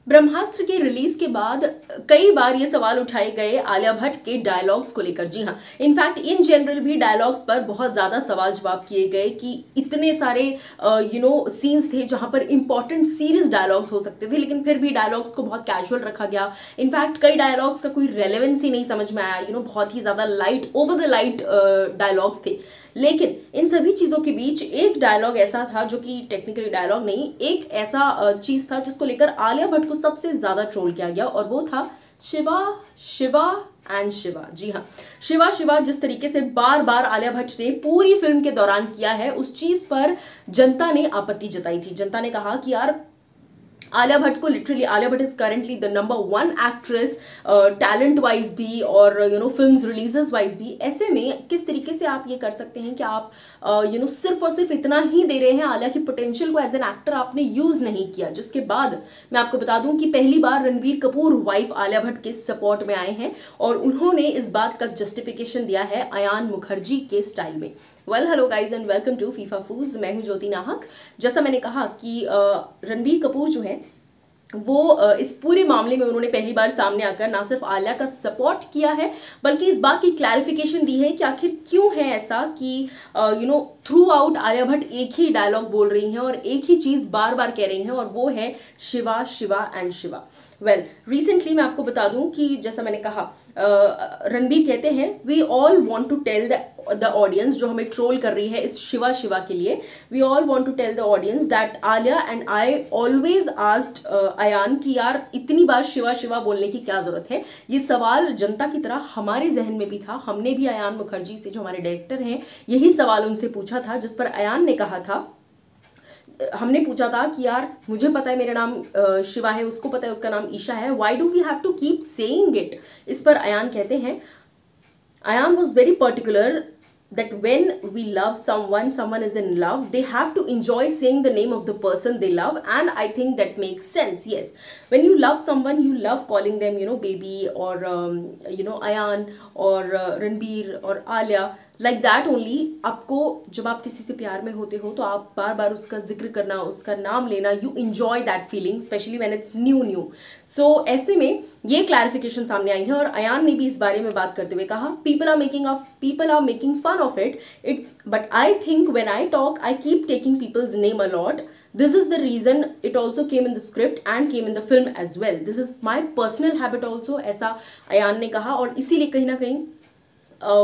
ब्रह्मास्त्र के रिलीज के बाद कई बार ये सवाल उठाए गए आलिया भट्ट के डायलॉग्स को लेकर। जी हाँ, इनफैक्ट इन जनरल भी डायलॉग्स पर बहुत ज्यादा सवाल जवाब किए गए कि इतने सारे सीन्स थे जहां पर इंपॉर्टेंट सीरियस डायलॉग्स हो सकते थे, लेकिन फिर भी डायलॉग्स को बहुत कैजुअल रखा गया। इनफैक्ट कई डायलॉग्स का कोई रेलेवेंस ही नहीं समझ में आया। बहुत ही ज्यादा light, over the light dialogues थे। लेकिन इन सभी चीजों के बीच एक डायलॉग ऐसा था जो कि टेक्निकली डायलॉग नहीं, एक ऐसा चीज था जिसको लेकर आलिया भट्ट को सबसे ज्यादा ट्रोल किया गया, और वो था शिवा शिवा एंड शिवा। जी हाँ, शिवा शिवा जिस तरीके से बार बार आलिया भट्ट ने पूरी फिल्म के दौरान किया है, उस चीज पर जनता ने आपत्ति जताई थी। जनता ने कहा कि यार आलिया भट्ट को literally, Alia Bhatt is currently the number 1 actress talent wise भी और फिल्म्स रिलीजेस वाइज भी। ऐसे में किस तरीके से आप ये कर सकते हैं कि आप सिर्फ और सिर्फ इतना ही दे रहे हैं, आलिया की पोटेंशियल को एज एन एक्टर आपने यूज नहीं किया। जिसके बाद मैं आपको बता दूं कि पहली बार रणबीर कपूर वाइफ आलिया भट्ट के सपोर्ट में आए हैं और उन्होंने इस बात का जस्टिफिकेशन दिया है अयान मुखर्जी के स्टाइल में। Well, hello guys and welcome to FIFA फूज। मैं हूं ज्योति नाहक। जैसा मैंने कहा कि रणबीर कपूर जो है वो इस पूरे मामले में उन्होंने पहली बार सामने आकर ना सिर्फ आलिया का सपोर्ट किया है, बल्कि इस बात की क्लैरिफिकेशन दी है कि आखिर क्यों है ऐसा कि थ्रू आउट आलिया भट्ट एक ही डायलॉग बोल रही हैं और एक ही चीज बार बार कह रही हैं, और वो है Shiva Shiva and Shiva. Well, recently मैं आपको बता दूं कि जैसा मैंने कहा, रणबीर कहते हैं we all want to tell the audience, जो हमें ट्रोल कर रही है इस शिवा शिवा के लिए, we all want to tell the audience that Alia and I always asked Ayan कि यार इतनी बार शिवा शिवा बोलने की क्या जरूरत है। ये सवाल जनता की तरह हमारे जहन में भी था। हमने भी अयान मुखर्जी से, जो हमारे डायरेक्टर हैं, यही सवाल उनसे पूछा था, जिस पर अयान ने कहा था, हमने पूछा था कि यार मुझे पता है मेरा नाम शिवा है, उसको पता है उसका नाम ईशा है, why do we have to keep saying it. इस पर अयान कहते हैं, Ayan was very particular that when we love someone, someone is in love, they have to enjoy saying the name of the person they love, and I think that makes sense. Yes, when you love someone, you love calling them baby or Ayan or Ranbir or Alia, like that only। आपको जब आप किसी से प्यार में होते हो तो आप बार बार उसका जिक्र करना, उसका नाम लेना, you enjoy that feeling, especially when it's new। So ऐसे में ये क्लैरिफिकेशन सामने आई है, और अयान ने भी इस बारे में बात करते हुए कहा, people are making fun of it, but I think when I talk, I keep taking people's name a lot. This is the reason it also came in the script and came in the film as well. This is my personal habit also, ऐसा अयान ने कहा, और इसीलिए कहीं ना कहीं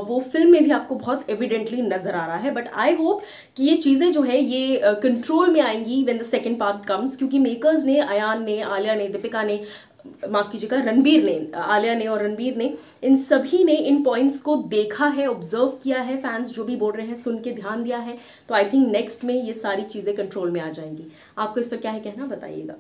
वो film में भी आपको बहुत एविडेंटली नजर आ रहा है। बट आई होप कि ये चीजें जो है ये कंट्रोल में आएंगी when the second part comes, क्योंकि मेकर्स ने, अयान ने, आलिया ने, दीपिका ने, माफ कीजिएगा रणबीर ने, आलिया ने और रणबीर ने, इन सभी ने इन पॉइंट्स को देखा है, ऑब्जर्व किया है, फैंस जो भी बोल रहे हैं सुन के ध्यान दिया है। तो आई थिंक नेक्स्ट में ये सारी चीजें कंट्रोल में आ जाएंगी। आपको इस पर क्या है कहना, बताइएगा।